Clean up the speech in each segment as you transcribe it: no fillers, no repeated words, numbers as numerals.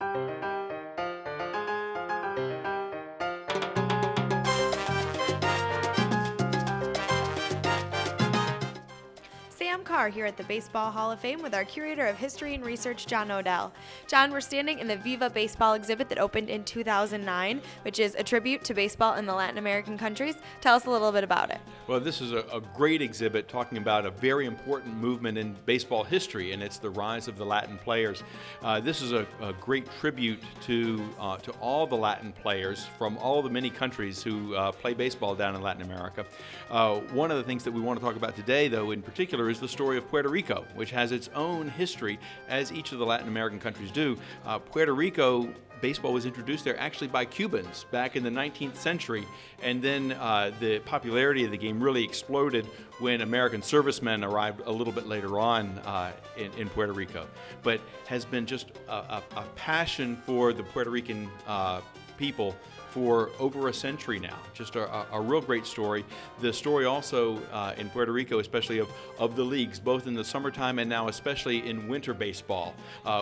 Sam Carr here at the Baseball Hall of Fame with our Curator of History and Research, John Odell. John, we're standing in the Viva Baseball exhibit that opened in 2009, which is a tribute to baseball in the Latin American countries. Tell us a little bit about it. Well, this is a great exhibit talking about a very important movement in baseball history, and it's the rise of the Latin players. This is a great tribute to all the Latin players from all the many countries who play baseball down in Latin America. One of the things that we want to talk about today, though, in particular, is the story of Puerto Rico, which has its own history, as each of the Latin American countries do. Puerto Rico, baseball was introduced there actually by Cubans back in the 19th century, and then the popularity of the game really exploded when American servicemen arrived a little bit later on in Puerto Rico. But has been just a passion for the Puerto Rican people for over a century now. Just a real great story. The story also in Puerto Rico, especially of the leagues, both in the summertime and now especially in winter baseball,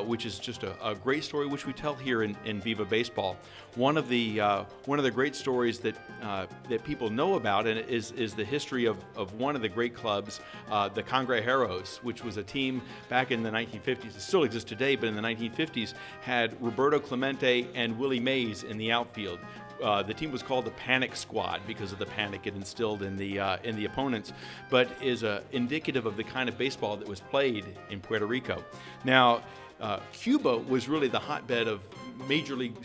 which is just a great story which we tell here in Viva Baseball. One of the great stories that people know about and is the history of one of the great clubs, the Cangrejeros, which was a team back in the 1950s. It still exists today, but in the 1950s had Roberto Clemente and Willie Mays in the outfield. The team was called the Panic Squad because of the panic it instilled in the opponents, but is indicative of the kind of baseball that was played in Puerto Rico. Now, Cuba was really the hotbed of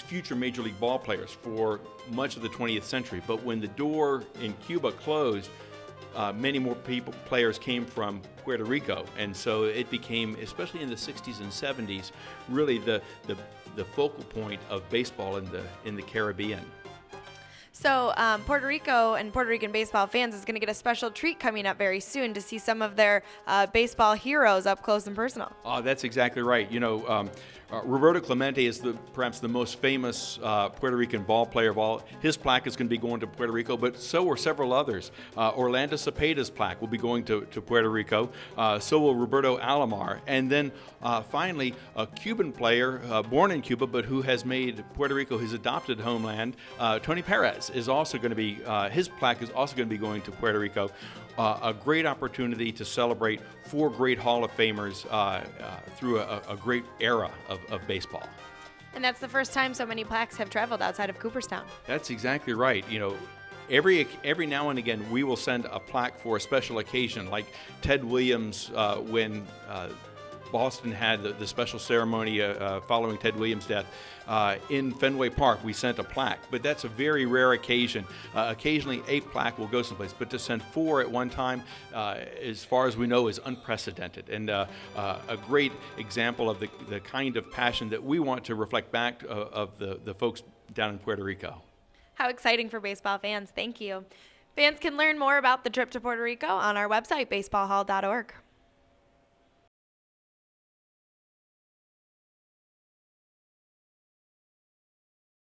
future major league ball players for much of the 20th century. But when the door in Cuba closed, many more players came from Puerto Rico, and so it became, especially in the 60s and 70s, really the focal point of baseball in the Caribbean. So Puerto Rico and Puerto Rican baseball fans is going to get a special treat coming up very soon to see some of their baseball heroes up close and personal. Oh, that's exactly right. You know, Roberto Clemente is perhaps the most famous Puerto Rican ball player of all. His plaque is going to be going to Puerto Rico, but so are several others. Orlando Cepeda's plaque will be going to Puerto Rico. So will Roberto Alomar. And then finally, a Cuban player born in Cuba, but who has made Puerto Rico his adopted homeland, Tony Perez, is also going to be, his plaque is also going to be going to Puerto Rico. A great opportunity to celebrate four great Hall of Famers through a great era of baseball. And that's the first time so many plaques have traveled outside of Cooperstown. That's exactly right. You know, every now and again we will send a plaque for a special occasion, like Ted Williams when Boston had the special ceremony following Ted Williams' death. In Fenway Park, we sent a plaque, but that's a very rare occasion. Occasionally, a plaque will go someplace, but to send four at one time, as far as we know, is unprecedented, and a great example of the kind of passion that we want to reflect back of the folks down in Puerto Rico. How exciting for baseball fans. Thank you. Fans can learn more about the trip to Puerto Rico on our website, baseballhall.org.